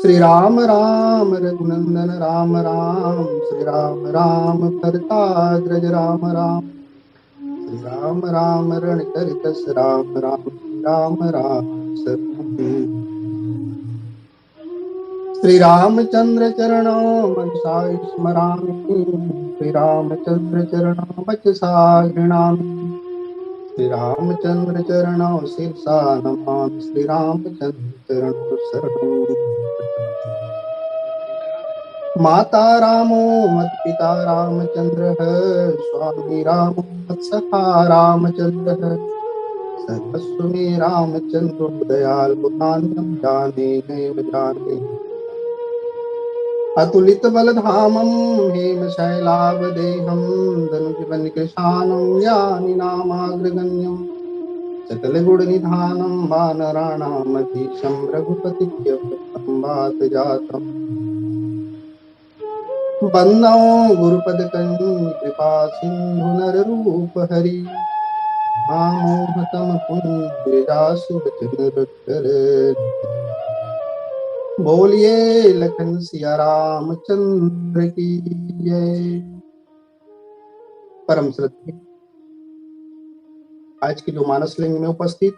श्री राम राम रघुनंदन राम राम, श्री राम राम भरताग्रज राम राम, श्री राम राम रणकर कस राम राम, श्री राम राम शरण। श्री रामचंद्र चरणों मनसा स्मरामि, श्री रामचंद्र चरणों वचसा गृणामि, श्री रामचंद्र चरणों शीर्षा नमामि, श्री रामचंद्र चरणों शरणं। माता रामो मत पिता रामचंद्र है, स्वामी रामो मत सखा रामचंद्र है, सर्वस्व में रामचंद्र दयालु नान्यं जाने नैव जाने। अतुलित बलधामं हेम शैलावदेहं, धनुजवन कृशानं यानि नामाग्रगण्यं, सकल गुण निधानं वानराणामधीशं, रघुपतिप्रियव्रतं वात जातम्। बंदो गुरुपद कंज कृपा सिंधु नर रूप हरि, महामोहतम पुंजरासु बचन। बोलिए लखन सिया रामचंद्र की जय। परम श्रद्धेय आज की जो मानस लिंग में उपस्थित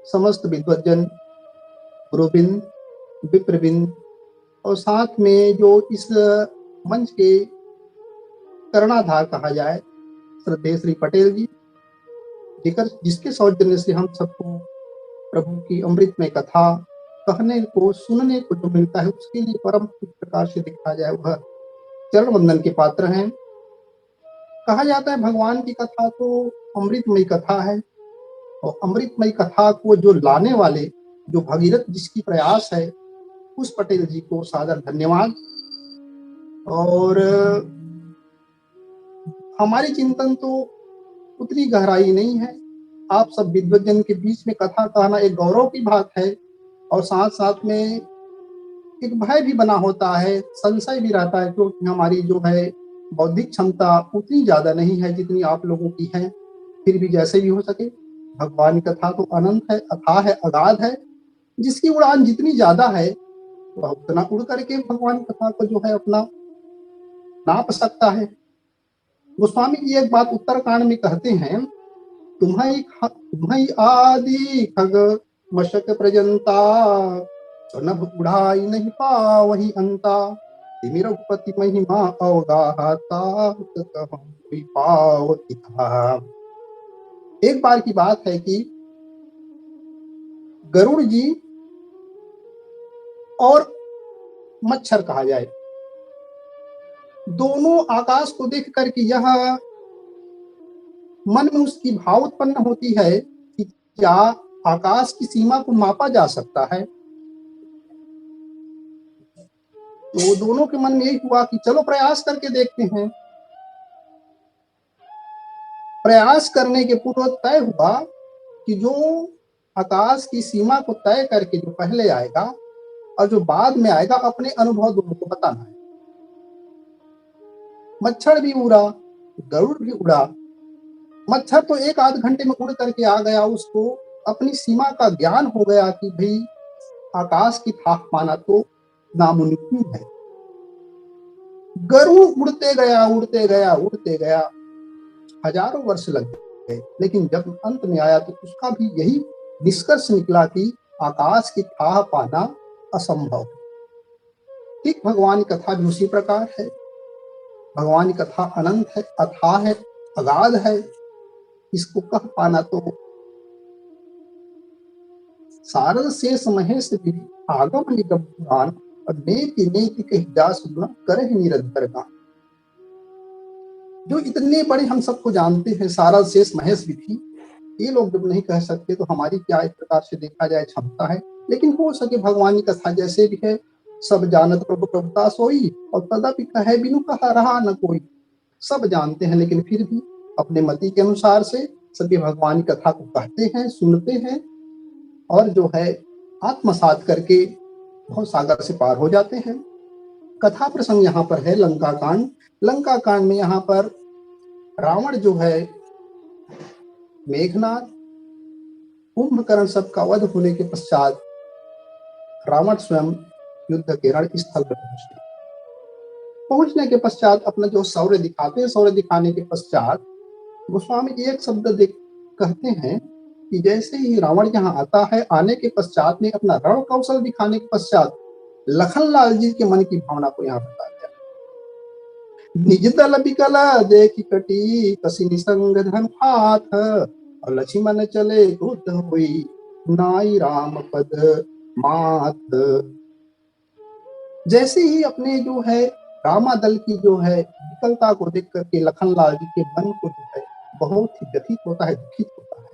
समस्त विद्वज्जन, गुरुबिंद, विप्रबिंद और साथ में जो इस मंच के कर्णाधार कहा जाए श्रद्धेय श्री पटेल जी, जिसके सौजन्य से हम सबको प्रभु की अमृतमय कथा कहने को सुनने को जो मिलता है, उसके लिए परम किस प्रकार से दिखा जाए वह चरण वंदन के पात्र हैं। कहा जाता है भगवान की कथा तो अमृतमय कथा है, और अमृतमय कथा को जो लाने वाले जो भगीरथ जिसकी प्रयास है, उस पटेल जी को सादर धन्यवाद। और हमारी चिंतन तो उतनी गहराई नहीं है, आप सब विद्वज्जन के बीच में कथा कहना एक गौरव की बात है, और साथ साथ में एक भय भी बना होता है, संशय भी रहता है, क्योंकि हमारी जो है बौद्धिक क्षमता उतनी ज्यादा नहीं है जितनी आप लोगों की है। फिर भी जैसे भी हो सके, भगवान की कथा तो अनंत है, अथाह है, अगाध है, जिसकी उड़ान जितनी ज्यादा है वह उतना उड़ करके भगवान की कथा को जो है अपना नाप सकता है। गोस्वामी जी एक बात उत्तरकांड में कहते हैं, तुम्हारी आदि खग मशक प्रजंता, नभ उड़ाई नहीं पावहि अंता, तिमि रघुपति महिमा अवगाहता, कहूँ पावति था। एक बार की बात है कि गरुड़ जी और मच्छर कहा जाए, दोनों आकाश को देख करके यह मन में उसकी भाव उत्पन्न होती है कि क्या आकाश की सीमा को मापा जा सकता है। तो दोनों के मन में यही हुआ कि चलो प्रयास करके देखते हैं। प्रयास करने के पूर्व तय हुआ कि जो आकाश की सीमा को तय करके जो पहले आएगा और जो बाद में आएगा, अपने अनुभव दोनों को बताना है। मच्छर भी उड़ा, गरुड़ भी उड़ा। मच्छर तो एक आध घंटे में उड़ करके आ गया, उसको अपनी सीमा का ज्ञान हो गया कि भाई आकाश की थाह पाना तो नामुमकिन है। गरुड़ उड़ते गया, उड़ते गया, उड़ते गया, हजारों वर्ष लग गए, लेकिन जब अंत में आया तो उसका भी यही निष्कर्ष निकला कि आकाश की थाह पाना असंभव। ठीक भगवान की कथा भी उसी प्रकार है। भगवान की कथा अनंत है, अथाह है, अगाध है। इसको कह पाना तो सारद शेष महेश विधि आगम निगम पुराण और नेति नेति कहि जासु गुण करहि निरंतर गान। जो इतने बड़े हम सबको जानते हैं, सारद शेष महेश विधि, ये लोग जब नहीं कह सकते तो हमारी क्या एक प्रकार से देखा जाए क्षमता है। लेकिन हो सके भगवान की कथा जैसे भी है, सब जानत प्रभु प्रभुता सोई और तदपि कहे बिनु कहा रहा न कोई। सब जानते हैं लेकिन फिर भी अपने मति के अनुसार से सभी भगवान की कथा को कहते हैं, सुनते हैं और जो है आत्मसात करके बहुत सागर से पार हो जाते हैं। कथा प्रसंग यहाँ पर है लंका कांड। लंका कांड में यहाँ पर रावण जो है मेघनाद, कुंभकर्ण सबका वध होने के पश्चात रावण स्वयं युद्ध के रण स्थल पर पहुंचने के पश्चात अपना जो शौर्य दिखाते हैं, शौर्य दिखाने के पश्चात गोस्वामी जी एक शब्द देख कहते हैं कि जैसे ही रावण यहाँ आता है, आने के पश्चात में अपना रण कौशल दिखाने के पश्चात लखनलाल जी के मन की भावना को यहाँ बता दिया। निज दल बिकला देखी कटी कसी निसंग धन हाथ और लक्ष्मण चले क्रुद्ध हुई नाई राम पद मात। जैसे ही अपने जो है रामा दल की जो है विकलता को देख करके लखनलाल जी के मन को जो है बहुत ही व्यथित होता है, दुखित होता है।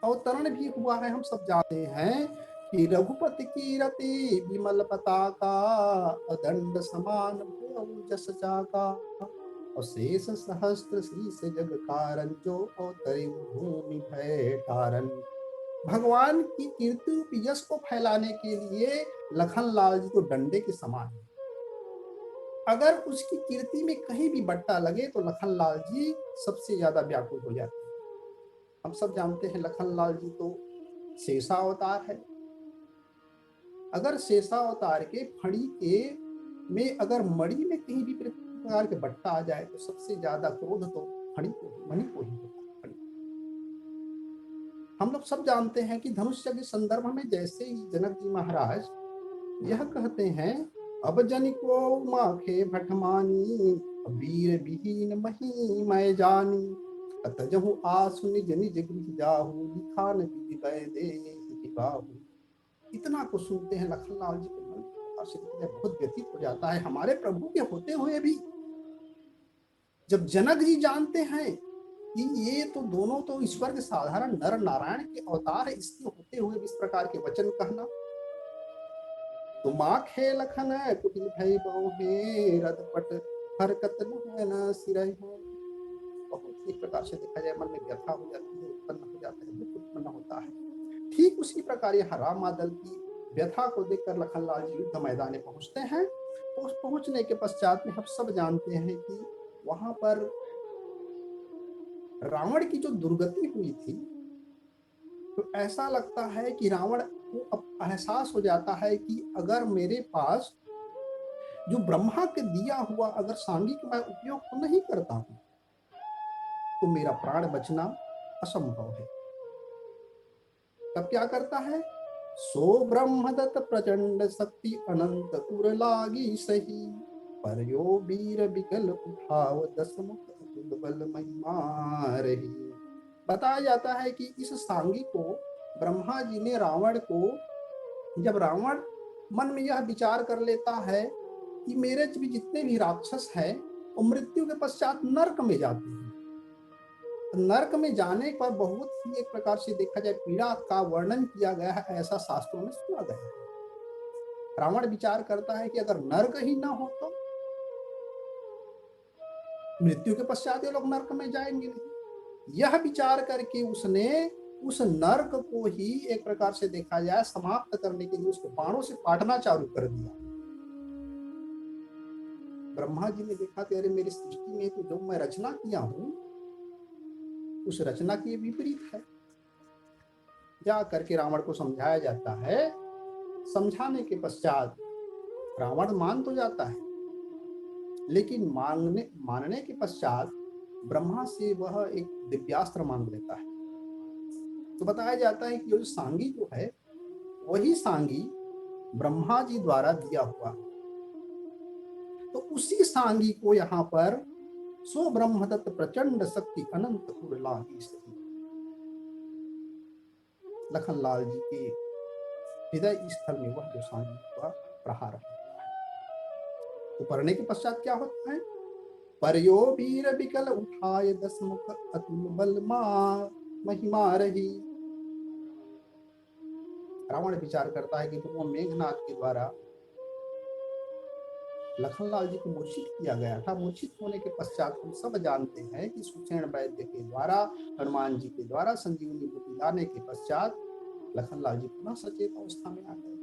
अवतरण भी हुआ है, हम सब जानते हैं कि रघुपति की रति विमल पताका अदंड समान जस जाका और शेष सहस्त्र शीस जग कारण जो अवतरे भूमि भय तारन। भगवान की कीर्ति यश को फैलाने के लिए लखनलाल जी को डंडे के समान है। अगर उसकी कीर्ति में कहीं भी बट्टा लगे तो लखनलाल जी सबसे ज्यादा व्याकुल हो जाते हैं। हम सब जानते हैं लखनलाल जी तो शेषावतार है। अगर शेषावतार के फणी के में अगर मणि में कहीं भी प्रकार के बट्टा आ जाए तो सबसे ज्यादा क्रोध तो मणि को ही होता है। हम लोग सब जानते हैं कि धनुष्य के संदर्भ में जैसे ही जनक जी महाराज यह कहते हैं, अब जनिको माखे भटमानी वीर विहीन मही मैं जानी तजहु आसु निज निज गृह जाहु लिखा न विधि गए दे बाहु। इतना को सुनते हैं लखनलाल जी के मन बहुत व्यतीत हो जाता है। हमारे प्रभु के होते हुए भी जब जनक जी जानते हैं कि ये तो दोनों तो ईश्वर के साधारण नर नारायण के अवतार है, इसके होते हुए इस प्रकार के वचन कहना। तुम आखे लखन कुटिल भई बहु रदपट हरकत न सिरहि। बहुत एक प्रकार से देखा जाए मन में व्यथा हो जाती है, उत्पन्न हो जाता है, दुख उत्पन्न होता है। ठीक उसी प्रकार यह रामा दल की व्यथा को देखकर लखनलाल जी युद्ध मैदान में पहुंचते हैं। उस पहुंचने के पश्चात में हम सब जानते हैं कि वहां पर रावण की जो दुर्गति हुई थी, तो ऐसा लगता है कि रावण को अब एहसास हो जाता है कि अगर मेरे पास जो ब्रह्मा के दिया हुआ अगर सांगिक मैं उपयोग तो नहीं करता हूं तो मेरा प्राण बचना असंभव है। तब क्या करता है, सो ब्रह्मदत्त प्रचंड शक्ति अनंत उर लागी सही पर यो वीर बिकल उठाव दस मुख बल महिमा रही। बताया जाता है कि इस सांगी को ब्रह्मा जी ने रावण को, जब रावण मन में यह विचार कर लेता है कि मेरे भी जितने भी राक्षस हैं वो मृत्यु के पश्चात नरक में जाते हैं, नरक में जाने पर बहुत ही एक प्रकार से देखा जाए पीड़ा का वर्णन किया गया है, ऐसा शास्त्रों में सुना गया है। रावण विचार करता है कि अगर नरक ही ना हो तो मृत्यु के पश्चात ये लोग नरक में जाएंगे नहीं। यह विचार करके उसने उस नरक को ही एक प्रकार से देखा जाए समाप्त करने के लिए उसको बाणों से काटना चालू कर दिया। ब्रह्मा जी ने देखा कि अरे मेरी सृष्टि में तो जो मैं रचना किया हूं उस रचना के विपरीत है। जा करके रावण को समझाया जाता है। समझाने के पश्चात रावण मान तो जाता है, लेकिन मानने के पश्चात ब्रह्मा से वह एक दिव्यास्त्र मांग लेता है। तो बताया जाता है कि जो सांगी जो है वही सांगी ब्रह्मा जी द्वारा दिया हुआ, तो उसी सांगी को यहाँ पर सो ब्रह्मदत्त प्रचंड शक्ति अनंत उर्लाही सही लखनलाल जी के हृदय स्थल में वह जो सांगी का प्रहार होता है। तो पढ़ने के पश्चात क्या होता है? परयो वीर विकल उठाए दसमुख अतुल बल महिमा रही। रावण विचार करता है कि पूर्व मेघनाथ के द्वारा लखनलाल जी को मूर्छित किया गया था। मूर्छित होने के पश्चात हम सब जानते हैं कि सुषेण वैद्य के द्वारा, हनुमान जी के द्वारा संजीवनी बूटी लाने के पश्चात लखनलाल जी पुनः सचेत अवस्था में आ गए।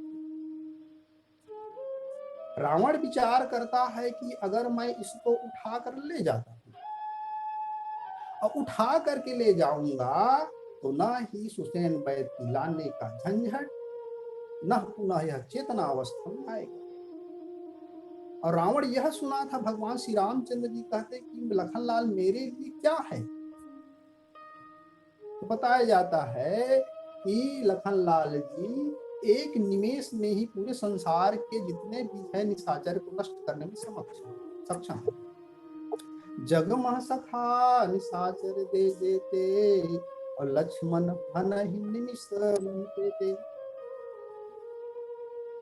रावण विचार करता है कि अगर मैं इसको उठा कर ले जाता हूं और उठा करके ले जाऊंगा तो न ही सुषेण वैद्य की लाने का झंझट, न पुनः यह चेतना अवस्था में आएगा। और रावण यह सुना था, भगवान श्री रामचंद्र जी कहते कि लखनलाल मेरे लिए क्या है। तो बताया जाता है कि लखनलाल जी एक निमेष में ही पूरे संसार के जितने भी है निशाचर को नष्ट करने में सक्षम है। जगमह सखा निशाचर दे देते और लक्ष्मण हन ही निमिष थे।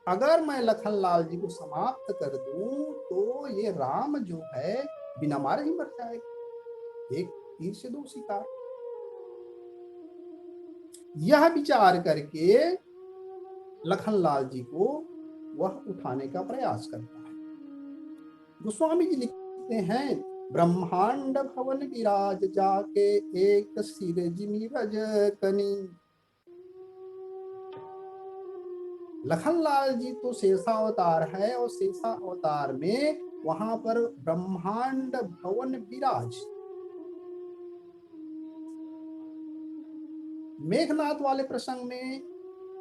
अगर मैं लखनलाल जी को समाप्त कर दूं तो ये राम जो है बिना मारे ही मर जाएगा। एक तीर से दो शिकार। यह विचार करके लखनलाल जी को वह उठाने का प्रयास करता है। गोस्वामी जी लिखते हैं, ब्रह्मांड भवन विराज जाके एक सिर जिमि रज कनी। लखनलाल जी तो शेषावतार है और शेषावतार में वहां पर ब्रह्मांड भवन विराज, मेघनाथ वाले प्रसंग में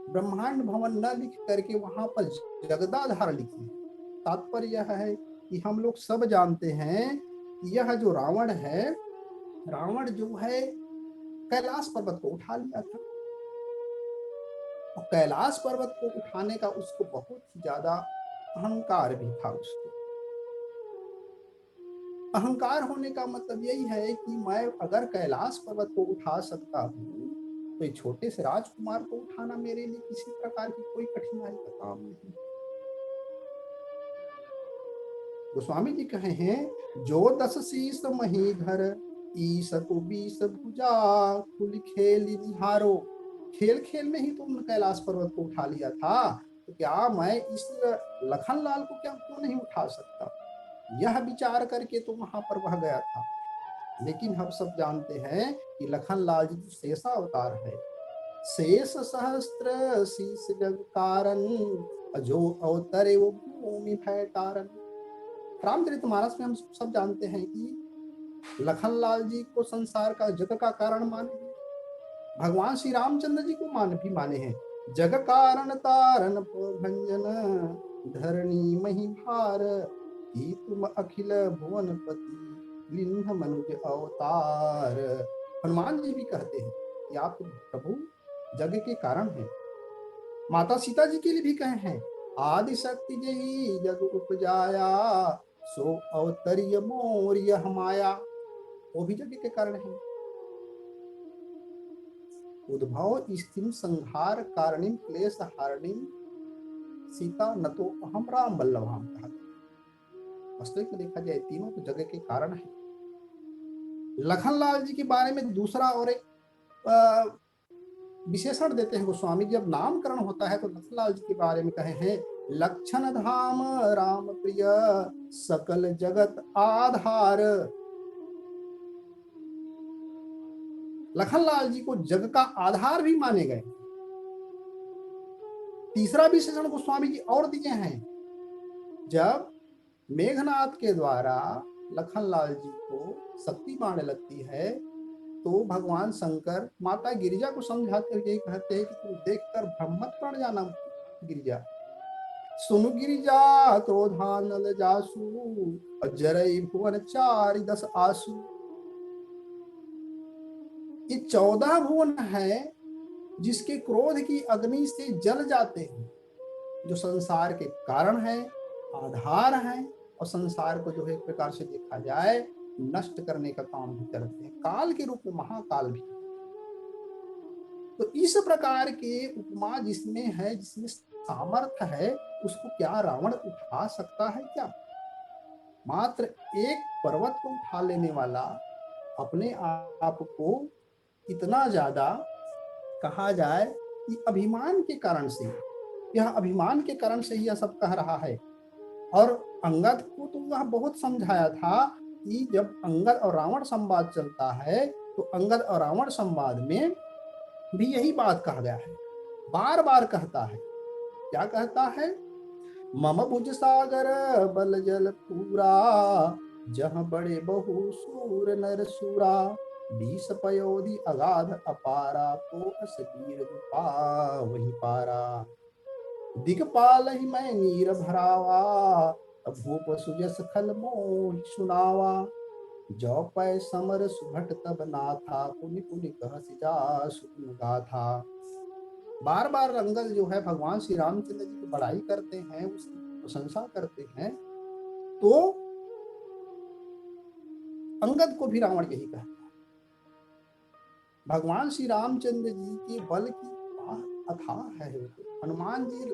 ब्रह्मांड भवन न लिख करके वहां पर जगदाधार लिखी। तात्पर्य यह है कि हम लोग सब जानते हैं कि यह जो रावण है, रावण जो है कैलाश पर्वत को उठा लिया था और कैलाश पर्वत को उठाने का उसको बहुत ही ज्यादा अहंकार भी था। उसको अहंकार होने का मतलब यही है कि मैं अगर कैलाश पर्वत को उठा सकता हूँ तो एक छोटे से राजकुमार को उठाना मेरे लिए किसी प्रकार की कोई कठिनाई का काम नहीं। गोस्वामी जी कहे हैं, जो 10 शीस महीधर ईस को 20 भुजा खुल खेल निहारो। खेल खेल में ही तुमने कैलाश पर्वत को उठा लिया था, तो क्या मैं इस लखनलाल को क्या क्यों नहीं उठा सकता? यह विचार करके तो वहां पर वह गया था। लेकिन हम सब जानते हैं कि लखनलाल जी शेषा अवतार है। शेष सहस्त्र शीस जग कारण जो अवतरे वो भूमि भय तारण। रामचरितमानस में हम सब जानते हैं कि लखनलाल जी को संसार का जग का कारण माने हैं, भगवान श्री रामचंद्र जी को भी माने हैं। जग कारण तारण भंजन धरणी मही भार की तुम अखिल भुवनपति लिन्ह मनुज अवतार। हनुमान जी भी कहते हैं कि आप प्रभु जग के कारण हैं। माता सीता जी के लिए भी कहे हैं, आदि शक्ति जही जग उपजाया सो अवतरिय मोर यह माया। वो भी जग के कारण है। उद्भव स्थिम संहार कारणिम क्लेश हारणिम सीता न तो अहम राम वल्लभाम कहा। वास्तविक में देखा जाए तीनों तो जगह के कारण है। लखनलाल जी के बारे में दूसरा और एक विशेषण देते हैं गोस्वामी जी। जब नामकरण होता है तो लखनलाल जी के बारे में कहे हैं, लक्षण धाम राम प्रिय सकल जगत आधार। लखनलाल जी को जग का आधार भी माने गए। तीसरा विशेषण गोस्वामी जी और दिए हैं, जब मेघनाथ के द्वारा लखनलाल जी को शक्ति मारने लगती है तो भगवान शंकर माता गिरिजा को समझाते हुए यही कहते हैं कि तुम देखकर भ्रम मत पड़ जाना गिरिजा। सुनु गिरिजा क्रोधानल जासु, जरई भुवन चारि दस आसु। ये 14 भुवन है जिसके क्रोध की अग्नि से जल जाते हैं, जो संसार के कारण है, आधार है, और संसार को जो है एक प्रकार से देखा जाए नष्ट करने का काम भी करते हैं, काल के रूप में महाकाल भी। तो इस प्रकार के उपमा जिसमें है, जिसमें सामर्थ्य है, उसको क्या रावण उठा सकता है क्या? मात्र एक पर्वत को उठा लेने वाला अपने आप को इतना ज्यादा कहा जाए कि अभिमान के कारण से, यह अभिमान के कारण से यह सब कह रहा है। और अंगद को तो वह बहुत समझाया था कि जब अंगद और रावण संवाद चलता है तो अंगद और रावण संवाद में भी यही बात कहा गया है, बार बार कहता है। क्या कहता है? मम भुज सागर बल जल पूरा, जहाँ बड़े बहु सूर नर सूरा। 20 पयोधि अगाध अपारा, को अस वीर रूपा वही पारा। दिगपाल ही मैं नीर भरावा, भूप सुजस खल मोहि सुनावा। जो पै समर सुभट तब ना था, पुनि पुनि कहस जा सुन गाथा। बार बार अंगद जो है भगवान श्री रामचंद्र जी की बड़ाई करते हैं, उसकी प्रशंसा करते हैं। तो अंगद को भी रावण यही कहता है। भगवान श्री रामचंद्र जी के बल की बात अथाह है। हनुमान जी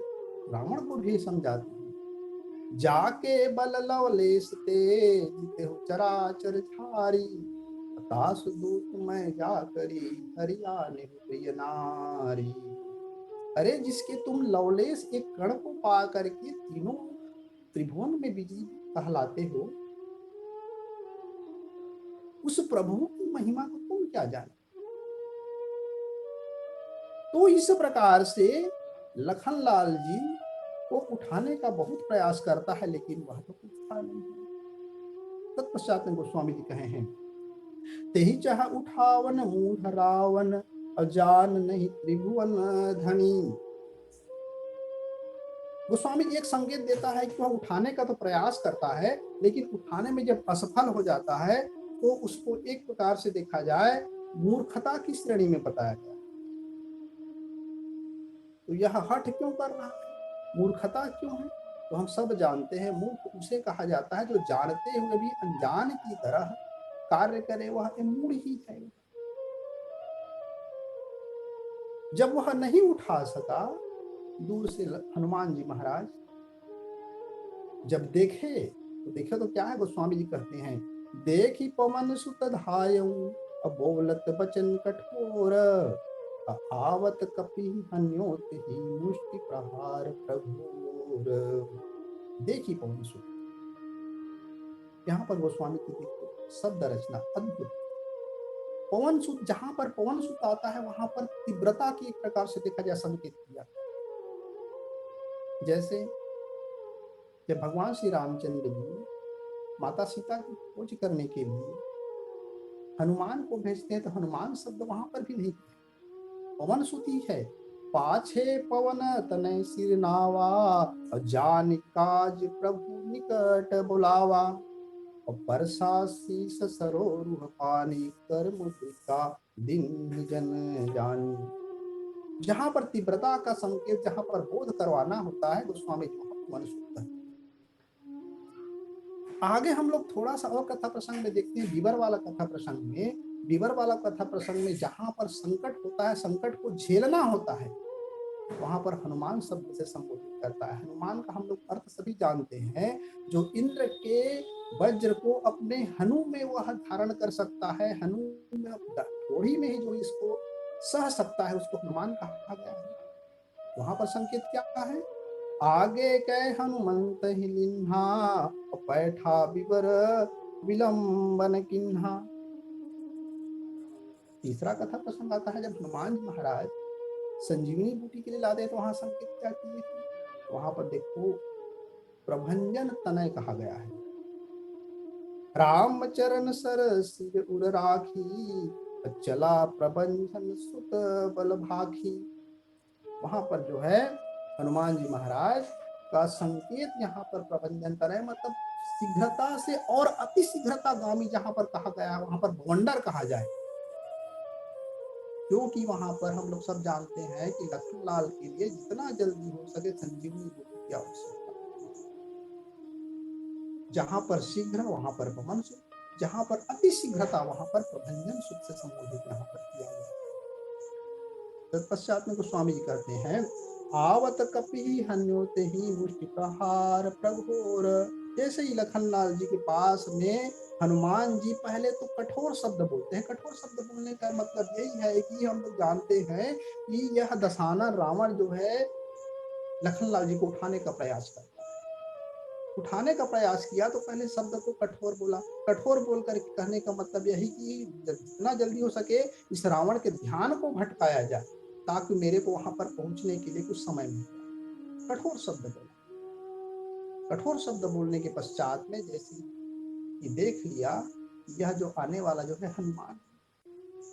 रावण को भी समझाते हैं। जाके बल लवलेश ते, जिते हो चराचर छारी। तासु दूत मैं जा करी, हरियाने प्रिय नारी। अरे जिसके तुम लवलेश एक कण को पा करके तीनों त्रिभुवन में विजयी कहलाते हो, उस प्रभु की महिमा को तुम क्या जाने। तो इस प्रकार से लखनलाल जी को उठाने का बहुत प्रयास करता है, लेकिन वह तो कुछ था नहीं। तत्पश्चात में गोस्वामी जी कहे हैं, तेहि चाह उठावन मूढ़ रावण, अजान नहीं त्रिभुवन धनी। गोस्वामी जी एक संकेत देता है कि वह उठाने का तो प्रयास करता है, लेकिन उठाने में जब असफल हो जाता है तो उसको एक प्रकार से देखा जाए मूर्खता की श्रेणी में बताया गया। तो यह हठ क्यों कर रहा है, मूर्खता क्यों है? तो हम सब जानते हैं मूर्ख उसे कहा जाता है जो जानते हुए भी अनजान की तरह कार्य करे, वह मूढ़ ही है। जब वह नहीं उठा सका, दूर से हनुमान जी महाराज जब देखे तो क्या है, गोस्वामी जी कहते हैं, देखी पवन सुत धायऊ, बोलत बचन कठोर। आवत कपि हन्योत ही, मुष्टि प्रहार प्रभुर। देखी पवन सुत, यहाँ पर गोस्वामी की देखो शब्द रचना अद्भुत। पवन सुत, जहां पर पवन सुत आता है वहां पर तीव्रता की एक प्रकार से देखा जाए संकेत किया। जैसे जब भगवान श्री रामचंद्र जी माता सीता की खोज करने के लिए हनुमान को भेजते हैं, तो हनुमान शब्द वहां पर भी नहीं, पवन सुती है। पाछे पवन तनय सिर नावा, जान काज प्रभु निकट बुलावा। और परसा शीस सरोरुह पानी, कर मुद्रिका दिन जन जानी। जहां पर तीव्रता का संकेत, जहां पर बोध करवाना होता है, गोस्वामी जी पवन सुत है। आगे हम लोग थोड़ा सा और कथा प्रसंग में देखते हैं, बीबर वाला कथा प्रसंग में। बीबर वाला कथा प्रसंग में जहां पर संकट होता है, संकट को झेलना होता है, वहां पर हनुमान शब्द से संबोधित करता है। हनुमान का हम लोग अर्थ सभी जानते हैं, जो इंद्र के वज्र को अपने हनु में वह धारण कर सकता है, हनु में थोड़ी में ही जो इसको सह सकता है, उसको हनुमान कहा गया है। वहां पर संकेत क्या है, आगे कह हनुमंत ही लिन्हा, पैठा बिबर विलंबन किन्हा। तीसरा कथा प्रसंग आता है जब हनुमान जी महाराज संजीवनी बूटी के लिए लाते हैं, तो वहां संकेत क्या किए, वहां पर देखो प्रभंजन तनय कहा गया है। राम चरण सर सिर उर राखी, चला प्रबंधन सुत बल भाखी। वहां पर जो है हनुमान जी महाराज का संकेत यहाँ पर प्रबंधन करें, मतलब शीघ्रता से और अति शीघ्रता गामी जहां पर कहा गया वहां पर भवंडर कहा जाए, क्योंकि वहां पर हम लोग सब जानते हैं कि लखनलाल के लिए जितना जल्दी हो सके संजीवनी बूटी की आवश्यकता। जहां पर शीघ्र वहां पर पवन सुख, जहां पर अति शीघ्रता वहां पर प्रभंजन सुख से संबोधित यहाँ पर किया गया। तत्पश्चात में गोस्वामी जी कहते हैं, आवत कपि हन्योते ही मुष्टि प्रहार प्रघोर। जैसे ही लखनलाल जी के पास में हनुमान जी पहले तो कठोर शब्द बोलते हैं। कठोर शब्द बोलने का मतलब यही है कि हम लोग जानते हैं कि यह दशानन रावण जो है लखनलाल जी को उठाने का प्रयास करता है। उठाने का प्रयास किया तो पहले शब्द को कठोर बोला। कठोर बोल कर कहने का मतलब यही कि जितना जल्दी हो सके इस रावण के ध्यान को भटकाया जाए, ताकि मेरे को वहां पर पहुंचने के लिए कुछ समय मिल जाए। कठोर शब्द बोला। कठोर शब्द बोलने के पश्चात में जैसे कि देख लिया यह जो आने वाला जो है हनुमान,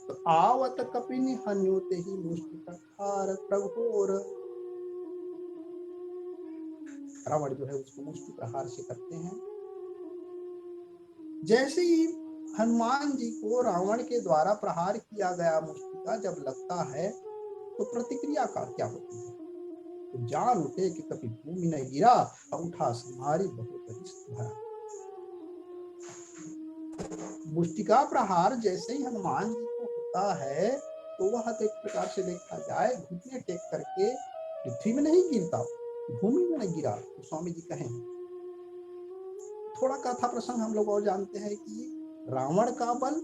तो आवत कपिनि हन्योते ही मुष्टि प्रहार प्रघोर। रावण जो है उसको मुष्टि प्रहार से करते हैं। जैसे ही हनुमान जी को रावण के द्वारा प्रहार किया गया मुष्टि का जब लगता है तो प्रतिक्रिया का क्या होती है, तो जान उठे कि कभी भूमि न गिरा और उठा संहारी बहुत भरा। मुष्टिका प्रहार जैसे ही हनुमान जी को होता है तो वह तो एक प्रकार से देखा जाए घुटने टेक करके पृथ्वी में नहीं गिरता, भूमि में नहीं गिरा। तो स्वामी जी कहें थोड़ा कथा प्रसंग हम लोग और जानते हैं कि रावण का बल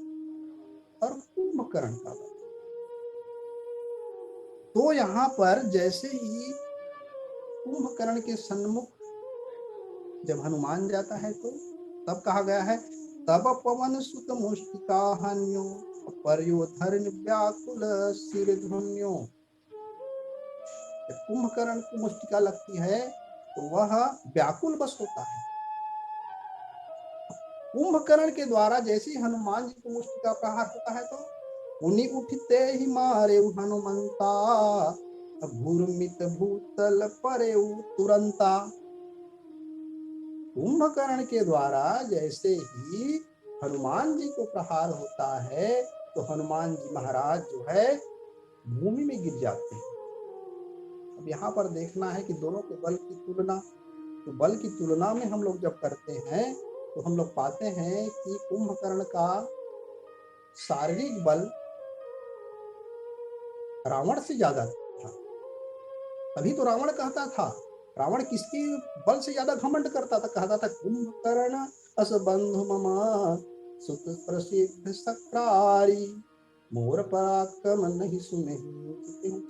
और कुंभकर्ण का बल। तो यहाँ पर जैसे ही कुंभकर्ण के सन्मुख जब हनुमान जाता है तो तब कहा गया है, तब पवन सुत मुष्टिका हन्यो पर्योधर व्याकुल सिर ध्वन्यो। जब कुंभकर्ण को मुष्टिका लगती है तो वह व्याकुल बस होता है। कुंभकर्ण के द्वारा जैसे ही हनुमान जी को मुष्टिका प्रहार होता है तो उन्हीं उठते ही मारे हनुमंता घूर्मित भूतल परे तुरंता। कुंभकर्ण के द्वारा जैसे ही हनुमान जी को प्रहार होता है तो हनुमान जी महाराज जो है भूमि में गिर जाते हैं। अब यहाँ पर देखना है कि दोनों के बल की तुलना, तो बल की तुलना में हम लोग जब करते हैं तो हम लोग पाते हैं कि कुंभकर्ण का शारीरिक बल रावण से ज्यादा था। तभी तो रावण कहता था, रावण किसकी बल से ज्यादा घमंड करता था, कहता था कुंभकर्ण अस बंधु ममा सुत प्रसिद्ध सक्रारी मोर पराक्रम नहीं सुने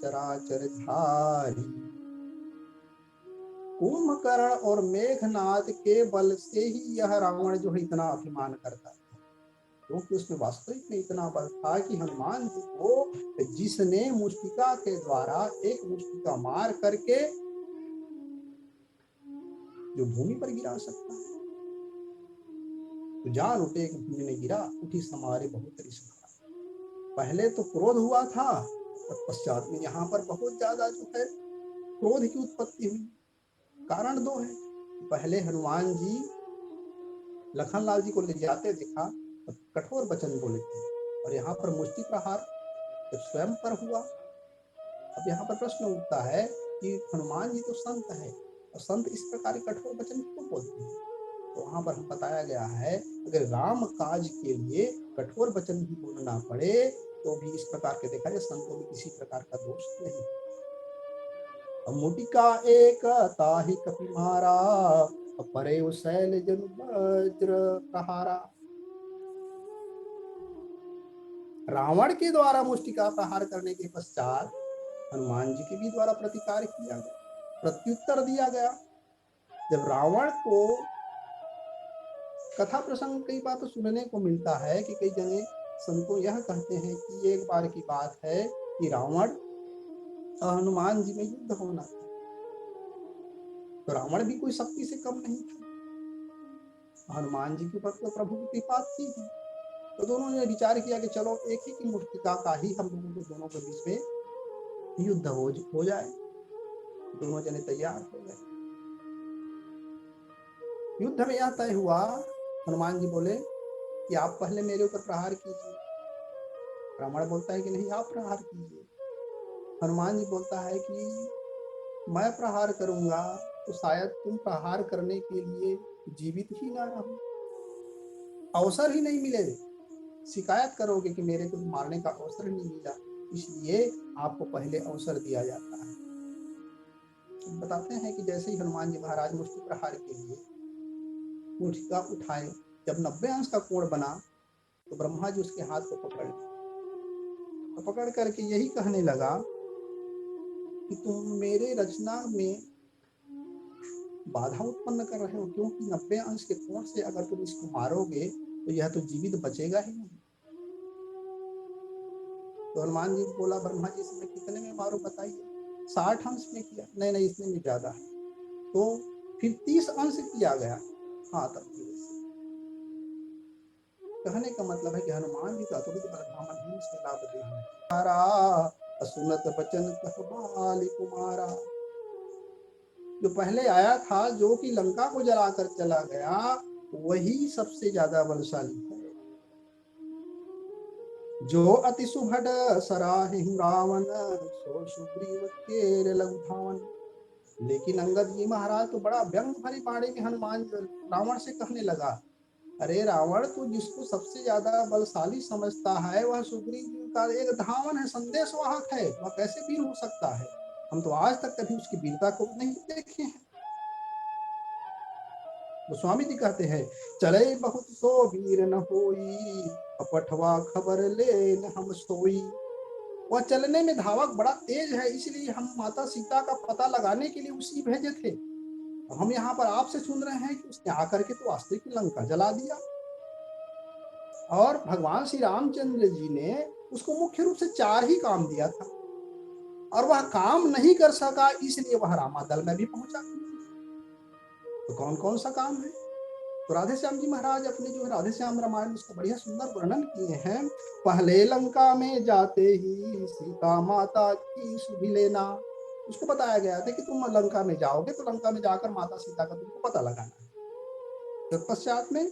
चराचर धारी। कुंभकर्ण और मेघनाद के बल से ही यह रावण जो है इतना अभिमान करता था, क्योंकि उसमें वास्तविक में इतना बल था कि हनुमान जी को जिसने मुष्टिका के द्वारा एक मुष्टिका मार करके जो भूमि पर गिरा सकता है, तो जान उठे कि भूमि में गिरा उठी समारे बहुत रिश्ता। पहले तो क्रोध हुआ था, पश्चात में यहाँ पर बहुत ज्यादा जो है क्रोध की उत्पत्ति हुई। कारण दो है, पहले हनुमान जी लखनलाल जी को ले जाते देखा तो कठोर वचन बोले थे, और यहाँ पर मुष्टि प्रहार जब स्वयं पर हुआ। अब यहाँ पर प्रश्न उठता है कि हनुमान जी तो संत है और संत इस प्रकार कठोर वचन क्यों बोलते हैं। तो वहां पर बताया गया है अगर राम काज के लिए कठोर वचन भी बोलना पड़े तो भी इस प्रकार के देखा जाए संतों में किसी प्रकार का दोष नहीं। मुटिका एक ताहि कपि मारा परे शैल जन वज्र प्रहारा। रावण के द्वारा मुष्टिका प्रहार करने के पश्चात हनुमान जी के भी द्वारा प्रतिकार किया गया, प्रत्युत्तर दिया गया। जब रावण को कथा प्रसंग कई बार तो सुनने को मिलता है कि कई जने संतों यह कहते हैं कि एक बार की बात है कि रावण और हनुमान जी में युद्ध होना था, तो रावण भी कोई शक्ति से कम नहीं था, हनुमान जी के ऊपर तो प्रभु की कृपा थी ही। तो दोनों ने विचार किया कि चलो एक ही की मूर्तिका का ही हम लोगों के दोनों के बीच में युद्ध हो जाए। दोनों जने तैयार हो गए। युद्ध में यह तय हुआ, हनुमान जी बोले कि आप पहले मेरे ऊपर प्रहार कीजिए। रावण बोलता है कि नहीं, आप प्रहार कीजिए। हनुमान जी बोलता है कि मैं प्रहार करूंगा तो शायद तुम प्रहार करने के लिए जीवित ही ना रहो, अवसर ही नहीं मिले, शिकायत करोगे कि मेरे को मारने का अवसर ही नहीं मिला, इसलिए आपको पहले अवसर दिया जाता है। बताते हैं कि जैसे ही हनुमान जी महाराज मुष्टि प्रहार के लिए मूर्तिका उठाए, जब 90 अंश का कोण बना तो ब्रह्मा जी उसके हाथ को पकड़ लिया। तो पकड़ करके यही कहने लगा कि तुम मेरे रचना में बाधा उत्पन्न कर रहे हो, क्योंकि 90 अंश के कोण से अगर तुम इसको मारोगे तो यह तो जीवित बचेगा ही नहीं। तो हनुमान जी बोला, ब्रह्मा जी इसमें कितने में मारो बताइए। 60 अंश में किया, नहीं नहीं इसमें भी ज्यादा है। तो फिर 30 अंश किया गया। हाँ, तब कहने का मतलब है कि हनुमान जी का अतुलित बलधामन ही इसमें लाभ दे हैं। असुनत बचन कहबाली कुमारा, जो पहले आया था, जो कि लंका को जलाकर चला गया, वही सबसे ज्यादा बलशाली है। जो अति सुभट सराहि रावण, सो सुग्रीव केर लघु धावन। लेकिन अंगद जी महाराज तो बड़ा व्यंग भरी बाणी में हनुमान रावण से कहने लगा, अरे रावण, तू जिसको सबसे ज्यादा बलशाली समझता है वह सुग्रीव जी का एक धावन है, संदेश वाहक है, वह कैसे वीर हो सकता है? हम तो आज तक कभी उसकी वीरता को नहीं देखे हैं। गोस्वामी जी कहते हैं, चले बहुत सो वीर न होई, पठवा खबर ले न हम सोई। वह चलने में धावक बड़ा तेज है, इसलिए हम माता सीता का पता लगाने के लिए उसी भेजे थे। हम यहाँ पर आपसे सुन रहे हैं कि उसने आकर के तो वास्तविक लंका जला दिया। और भगवान श्री रामचंद्र जी ने उसको मुख्य रूप से 4 ही काम दिया था, और वह काम नहीं कर सका, इसलिए वह रामा दल में भी पहुंचा। तो कौन कौन सा काम है? तो राधे श्याम जी महाराज अपने जो राधे श्याम रामायण उसका बढ़िया सुंदर वर्णन किए हैं। पहले लंका में जाते ही सीता माता की सुधि लेना, उसको बताया गया था कि तुम लंका में जाओगे तो लंका में जाकर माता सीता का तुमको पता लगाना है। तत्पश्चात में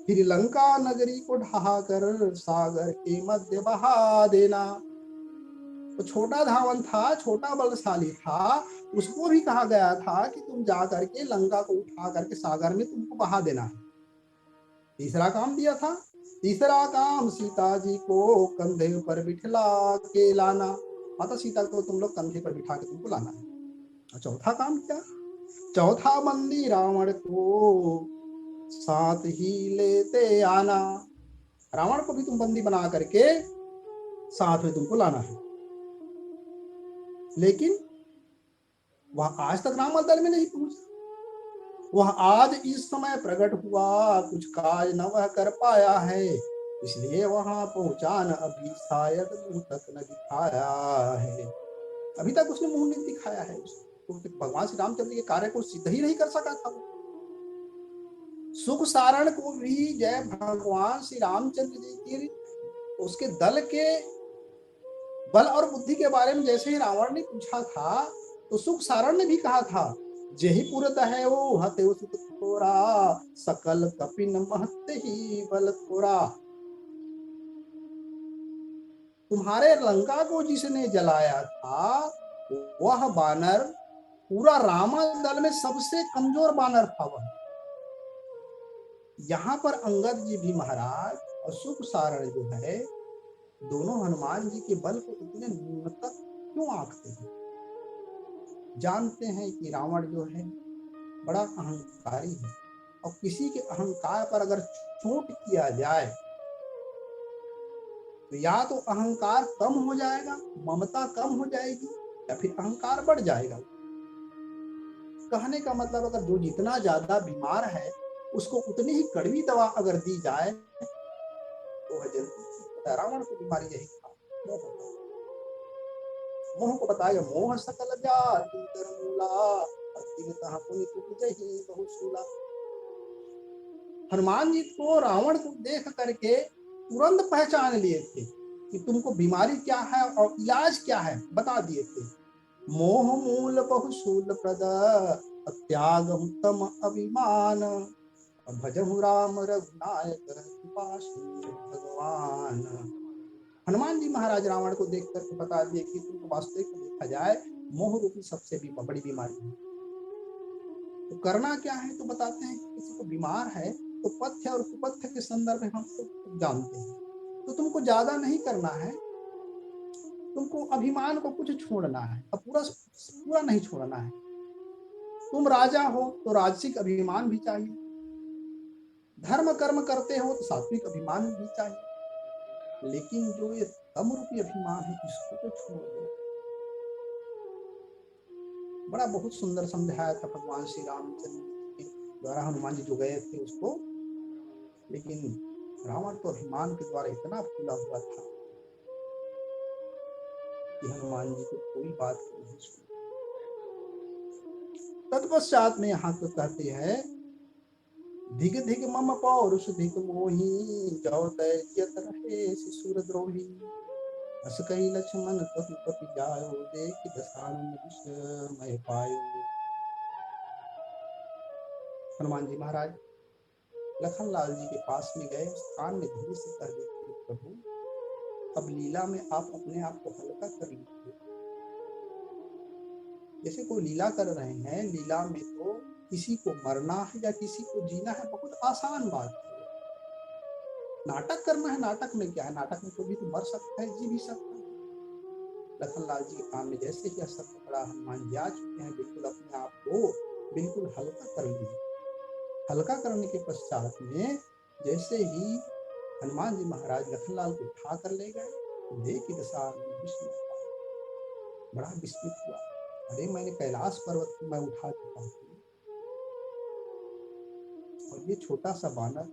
फिर लंका नगरी को ढहा कर सागर के मध्य बहा देना। तो छोटा धावन था, छोटा बलशाली था, उसको भी कहा गया था कि तुम जा करके लंका को उठा करके सागर में तुमको बहा देना है। तीसरा काम दिया था, तीसरा काम सीता जी को कंधे पर बिठला के लाना, माता सीता को तुम लोग कंधे पर बिठा के तुमको लाना है। और चौथा काम क्या? चौथा बंदी रावण को साथ ही लेते आना, रावण को भी तुम बंदी बना करके साथ में तुमको लाना है। लेकिन वह आज तक राम दल में नहीं पहुंचा। वह आज इस समय प्रकट हुआ, कुछ काज न वह कर पाया है, इसलिए वहां पहुंचा न अभी, शायद मुंह तक न दिखाया है। अभी तक उसने मुंह नहीं दिखाया है। तो भगवान श्री रामचंद्र के कार्य को सिद्ध ही नहीं कर सका था। सुख सारण को भी जय भगवान श्री रामचंद्र जी की उसके दल के बल और बुद्धि के बारे में जैसे ही रावण ने पूछा था, तो सुख सारण ने भी कहा था, जेहि पुरत है वो हते उस थोड़ा, सकल कपिन महत ही बल थोड़ा। तुम्हारे लंका को जिसने जलाया था वह बानर पूरा रामा दल में सबसे कमजोर बानर था। वह यहाँ पर अंगद जी भी महाराज और सुख सारण जो है, दोनों हनुमान जी के बल को इतने न्यूनतम क्यों आंकते हैं? जानते हैं कि रावण जो है बड़ा अहंकारी है, और किसी के अहंकार पर अगर चोट किया जाए तो या तो अहंकार कम हो जाएगा, ममता कम हो जाएगी, या फिर अहंकार बढ़ जाएगा। कहने का मतलब, अगर जो जितना ज्यादा बीमार है उसको उतनी ही कड़वी दवा अगर दी जाए तो वह जल्दी। रावण की बीमारी यही था, मोह को बताया, मोह सकल जाति कर मूला, अतिगतः पुनि कुटजहि बहु शूला। हनुमान जी को रावण को देख करके तुरंत पहचान लिए थे कि तुमको बीमारी क्या है और इलाज क्या है, बता दिए थे। मोह मूल बहुशूल प्रद, त्याग उत्तम अभिमान, भजहु राम रघुनायक, कृपा शील भगवान। हनुमान जी महाराज रावण को देख करके बता दिए कि तुमको वास्तविक में देखा जाए मोह रूपी सबसे भी बड़ी बीमारी है। तो करना क्या है, तो बताते हैं कि किसी को बीमार है तो पथ्य और कुपथ्य के संदर्भ में हम सब जानते हैं। तो तुमको ज्यादा नहीं करना है, तुमको अभिमान को कुछ छोड़ना है, अब पूरा पूरा नहीं छोड़ना है। तुम राजा हो तो राजसिक अभिमान भी चाहिए, धर्म कर्म करते हो तो सात्विक अभिमान भी चाहिए, लेकिन जो ये तम रूपी अभिमान है इसको तो छोड़ दो। बड़ा बहुत सुंदर समझाया था भगवान श्री रामचंद्र के द्वारा हनुमान जी जो गए थे उसको। लेकिन रावण तो अभिमान के द्वारा इतना फूला हुआ था कि हनुमान जी को कोई बात नहीं सुनी। तत्पश्चात में यहाँ तो कहते हैं, धिग धिग मम पौरुष धिग मोही, जौ दैत्यत रहे शिशुर द्रोही, अस कई लक्ष्मण कपि कपि जायो, देख दसानन विस्मय पायो। हनुमान जी महाराज लखनलाल जी के पास में गए, उस कान में धीरे से कह देते, प्रभु अब लीला में आप अपने आप को हल्का कर लीजिए। जैसे कोई लीला कर रहे हैं, लीला में तो किसी को मरना है या किसी को जीना है बहुत आसान बात है। नाटक करना है, नाटक में क्या है, नाटक में कोई भी तो मर सकता है, जी भी सकता है। लखनलाल जी के काम में जैसे ही असर पकड़ा, हनुमान जी आ चुके हैं, बिल्कुल अपने आप को बिल्कुल हल्का कर लिए। हल्का करने के पश्चात में जैसे ही हनुमान जी महाराज लखनलाल को उठा कर ले गए, देख दशा विस्मय, बड़ा विस्मित हुआ। अरे मैंने कैलाश पर्वत को मैं उठा चुका हूँ और ये छोटा सा बानर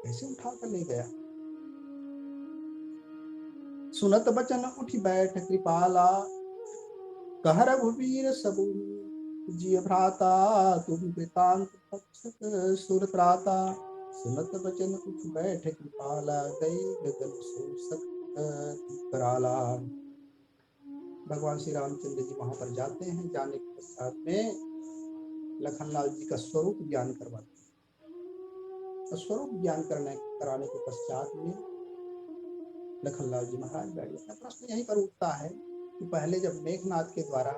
कैसे उठा कर ले गया। सुनत बचन उठी बैठ कृपाला, कह रघुवीर सबु जिय भ्राता, तुम वृतांत तक्षक सुर त्राता, सुनत बचन उठ बैठ कृपाला, गई गगन शोषक कराला। भगवान श्री रामचंद्र जी वहां पर जाते हैं, जाने के पश्चात में लखनलाल जी का स्वरूप ज्ञान करवाते हैं। तो स्वरूप ज्ञान कराने के पश्चात में लखनलाल जी महाराज बैठ गए। प्रश्न यहीं पर उठता है कि पहले जब मेघनाथ के द्वारा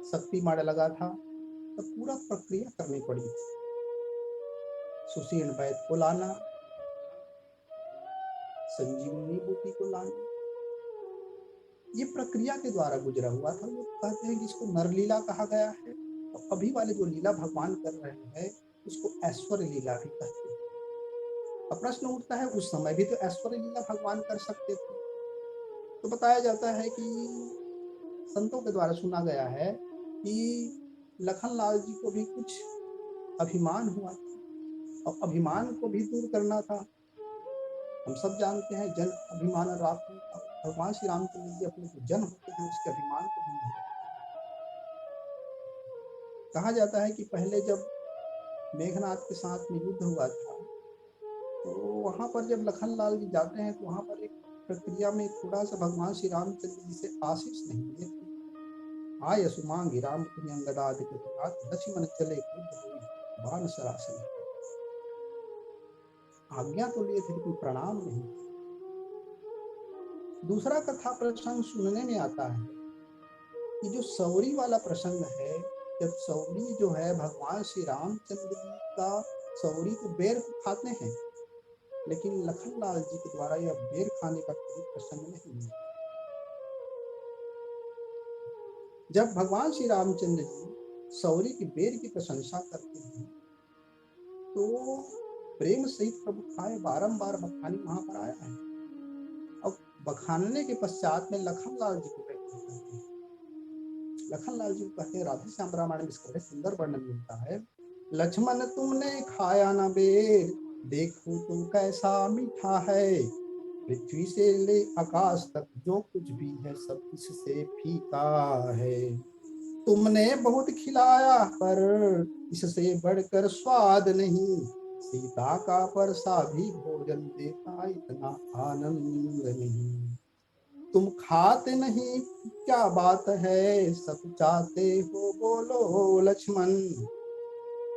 शक्ति मार लगा था तो पूरा प्रक्रिया करनी पड़ी थी। सुशीर्ण वैद्य को लाना, संजीवनी बूटी को लाना, ये प्रक्रिया के द्वारा गुजरा हुआ था। लोग कहते हैं कि इसको नरलीला कहा गया है, और अभी वाले जो लीला भगवान कर रहे हैं उसको ऐश्वर्य लीला भी कहते हैं। अब प्रश्न उठता है, उस समय भी तो ऐश्वर्य लीला भगवान कर सकते थे। तो बताया जाता है कि संतों के द्वारा सुना गया है कि लखनलाल जी को भी कुछ अभिमान हुआ था, और अभिमान को भी दूर करना था। हम सब जानते हैं जन अभिमान राखो, भगवान श्री रामचंद्र जी अपने जो जन होते हैं उसके अभिमान को भी नहीं रखते। कहा जाता है कि पहले जब मेघनाथ के साथ में युद्ध हुआ था तो वहां पर जब लखनलाल जी जाते हैं तो वहां पर एक प्रक्रिया में थोड़ा सा भगवान श्री रामचंद्र जी से आशीष नहीं लिए थे। आय सुमांगी राम लक्ष्मण चले बाण सरासन, आज्ञा तो लिए थे लेकिन प्रणाम नहीं। दूसरा कथा प्रसंग सुनने में आता है कि जो सौरी वाला प्रसंग है, जब सौरी जो है भगवान श्री रामचंद्र जी का सौरी को बेर को खाते हैं, लेकिन लखनलाल जी के द्वारा यह बेर खाने का कोई प्रसंग नहीं है। जब भगवान श्री रामचंद्र जी सौरी की बेर की प्रशंसा करते हैं तो प्रेम सहित प्रभु खाए, बारंबार बखानी वहां पर आया है। अब बखानने के पश्चात में लखनलाल जी को कहते हैं, लखनलाल जी को कहते हैं, राधे श्याम रामायण में इसका सुंदर वर्णन मिलता है। लक्ष्मण तुमने खाया ना बेर, देखो तो कैसा मीठा है, पृथ्वी से ले आकाश तक जो कुछ भी है सब इससे फीका है। तुमने बहुत खिलाया पर इससे बढ़कर स्वाद नहीं, सीता का परसा भी भोजन देता, इतना आनंद नहीं। तुम खाते नहीं क्या बात है, सब चाहते हो बोलो लक्ष्मण।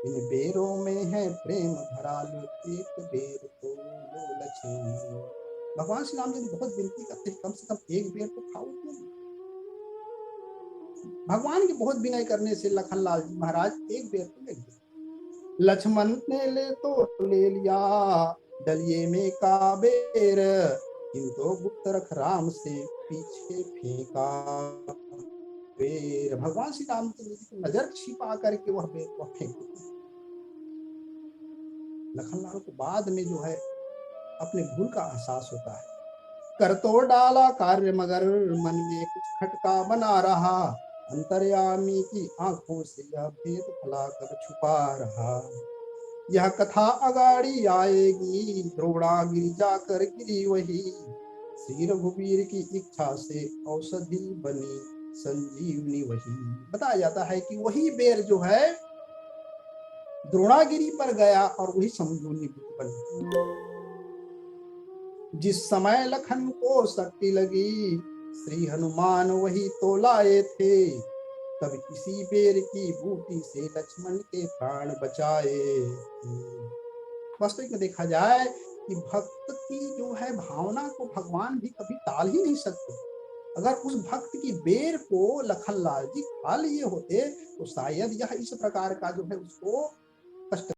इन बेरों में है प्रेम भरा, लो एक बेर तो लो लक्ष्मण। भगवान श्री राम जी बहुत विनती करते हैं, कम से कम एक बेर तो खाओ तुम। भगवान की बहुत विनय करने से लखनलाल जी महाराज एक बेर तो ले लिया। लक्ष्मण ने ले तो ले लिया, डलिए में का बेर, किंतु गुप्त रख राम से पीछे फेंका बेर। भगवान श्री रामचंद्र जी की नजर छिपा करके वह बेर को फेंक दिया। लखनलाल को बाद में जो है अपने भूल का एहसास होता है। कर तो डाला कार्य मगर मन में कुछ खटका बना रहा, अंतर्यामी की आंखों से यह भेद फला कर छुपा रहा। यह कथा अगाड़ी आएगी, द्रोणागिरि जाकर गिरी वही, श्री रघुवीर की इच्छा से औषधि बनी संजीवनी वही। बताया जाता है कि वही बेर जो है द्रोणागिरी पर गया और वही संजीवनी बनी। जिस समय लखन को शक्ति लगी, श्री हनुमान वही तो लाए थे, तब इसी बेर की बूटी से लक्ष्मण के प्राण बचाए। वास्तविक में देखा जाए कि भक्त की जो है भावना को भगवान भी कभी टाल ही नहीं सकते। अगर उस भक्त की बेर को लखनलाल जी खा लिए होते तो शायद यह इस प्रकार का जो है उसको कष्ट